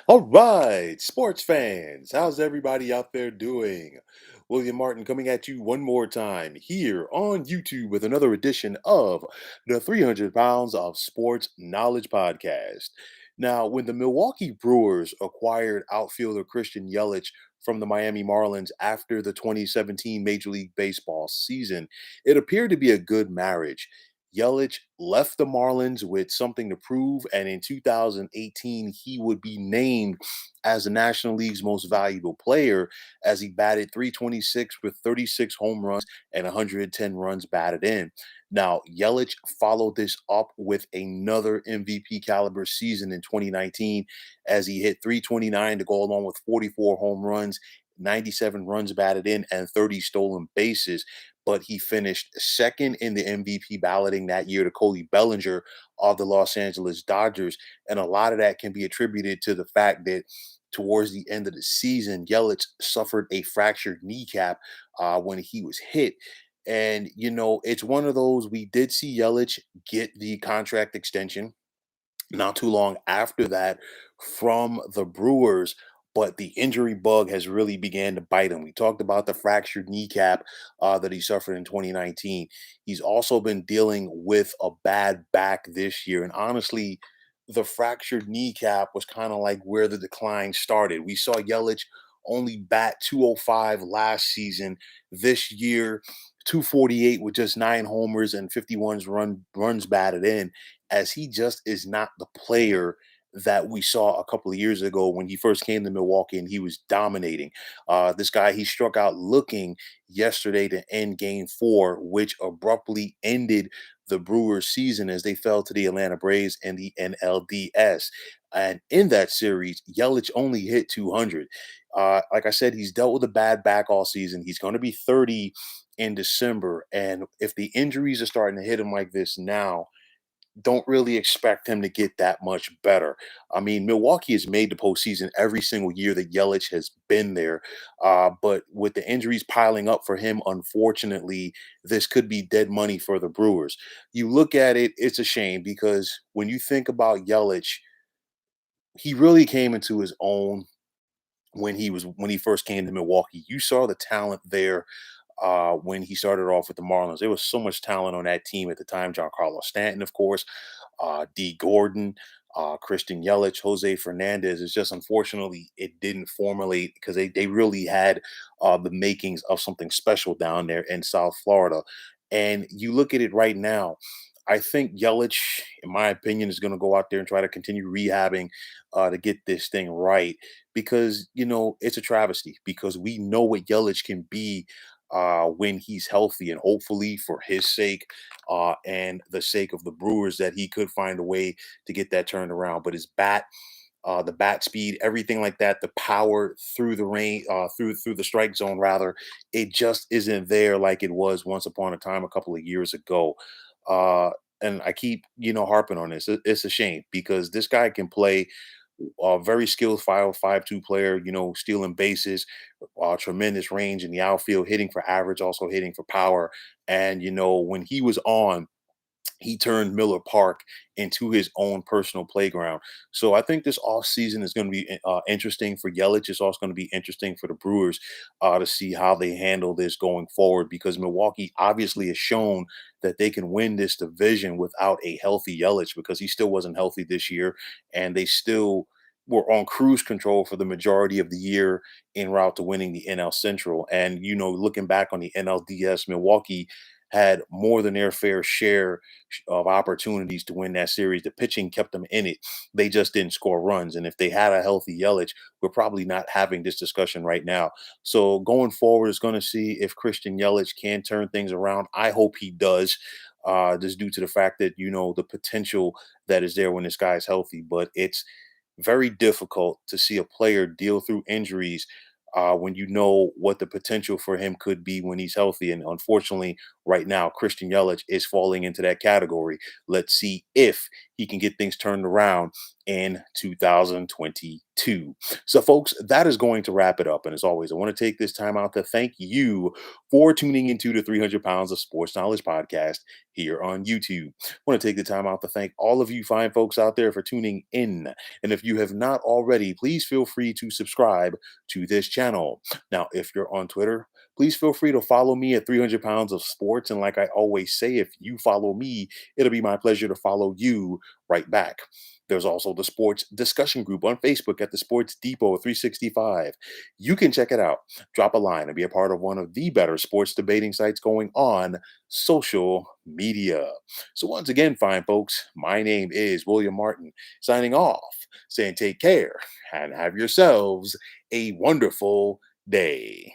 All right, sports fans, how's everybody out there doing? William Martin coming at you one more time here on YouTube with another edition of the 300 Pounds of Sports Knowledge Podcast. Now, when the Milwaukee Brewers acquired outfielder Christian Yelich from the Miami Marlins after the 2017 Major League Baseball season, it appeared to be a good marriage. Yelich left the Marlins with something to prove, and in 2018, he would be named as the National League's most valuable player as he batted 326 with 36 home runs and 110 runs batted in. Now, Yelich followed this up with another MVP caliber season in 2019 as he hit 329 to go along with 44 home runs, 97 runs batted in, and 30 stolen bases, but he finished second in the MVP balloting that year to Cody Bellinger of the Los Angeles Dodgers. And a lot of that can be attributed to the fact that towards the end of the season, Yelich suffered a fractured kneecap when he was hit. And, it's one of those we did see Yelich get the contract extension not too long after that from the Brewers, but the injury bug has really began to bite him. We talked about the fractured kneecap that he suffered in 2019. He's also been dealing with a bad back this year, and honestly, the fractured kneecap was kind of like where the decline started. We saw Yelich only bat 205 last season. This year, 248 with just 9 homers and 51 runs batted in, as he just is not the player that we saw a couple of years ago when he first came to Milwaukee and he was dominating. This guy, he struck out looking yesterday to end game 4, which abruptly ended the Brewers season as they fell to the Atlanta Braves in the NLDS. And in that series, Yelich only hit 200. Like I said, he's dealt with a bad back all season. He's going to be 30 in December. And if the injuries are starting to hit him like this now, don't really expect him to get that much better. I mean, Milwaukee has made the postseason every single year that Yelich has been there. But with the injuries piling up for him, unfortunately, this could be dead money for the Brewers. You look at it, it's a shame because when you think about Yelich, he really came into his own when he first came to Milwaukee. You saw the talent there when he started off with the Marlins. There was so much talent on that team at the time. Giancarlo Stanton, of course, D. Gordon, Christian Yelich, Jose Fernandez. It's just unfortunately it didn't formulate because they really had the makings of something special down there in South Florida. And you look at it right now. I think Yelich, in my opinion, is going to go out there and try to continue rehabbing to get this thing right because it's a travesty because we know what Yelich can be when he's healthy, and hopefully for his sake and the sake of the Brewers that he could find a way to get that turned around. But his bat, the bat speed, everything like that, the power through the rain, through the strike zone, rather, it just isn't there like it was once upon a time a couple of years ago. Uh, and I keep harping on this. It's a shame because this guy can play a very skilled 5'2" player, stealing bases, tremendous range in the outfield, hitting for average, also hitting for power. And, when he was on, he turned Miller Park into his own personal playground. So I think this off season is going to be interesting for Yelich. It's also going to be interesting for the Brewers to see how they handle this going forward because Milwaukee obviously has shown that they can win this division without a healthy Yelich because he still wasn't healthy this year and they still were on cruise control for the majority of the year en route to winning the NL Central. And, looking back on the NLDS, Milwaukee had more than their fair share of opportunities to win that series. The pitching kept them in it. They just didn't score runs. And if they had a healthy Yelich, we're probably not having this discussion right now. So going forward is going to see if Christian Yelich can turn things around. I hope he does. Just due to the fact that the potential that is there when this guy is healthy, but it's very difficult to see a player deal through injuries when you know what the potential for him could be when he's healthy. And unfortunately, right now, Christian Yelich is falling into that category. Let's see if he can get things turned around in 2022. So, folks, that is going to wrap it up. And as always, I want to take this time out to thank you for tuning into the 300 Pounds of Sports Knowledge podcast here on YouTube. I want to take the time out to thank all of you fine folks out there for tuning in. And if you have not already, please feel free to subscribe to this channel. Now, if you're on Twitter, please feel free to follow me at 300 Pounds of Sports. And like I always say, if you follow me, it'll be my pleasure to follow you right back. There's also the sports discussion group on Facebook at the Sports Depot 365. You can check it out, drop a line, and be a part of one of the better sports debating sites going on social media. So, once again, fine folks, my name is William Martin, signing off, saying take care and have yourselves a wonderful day.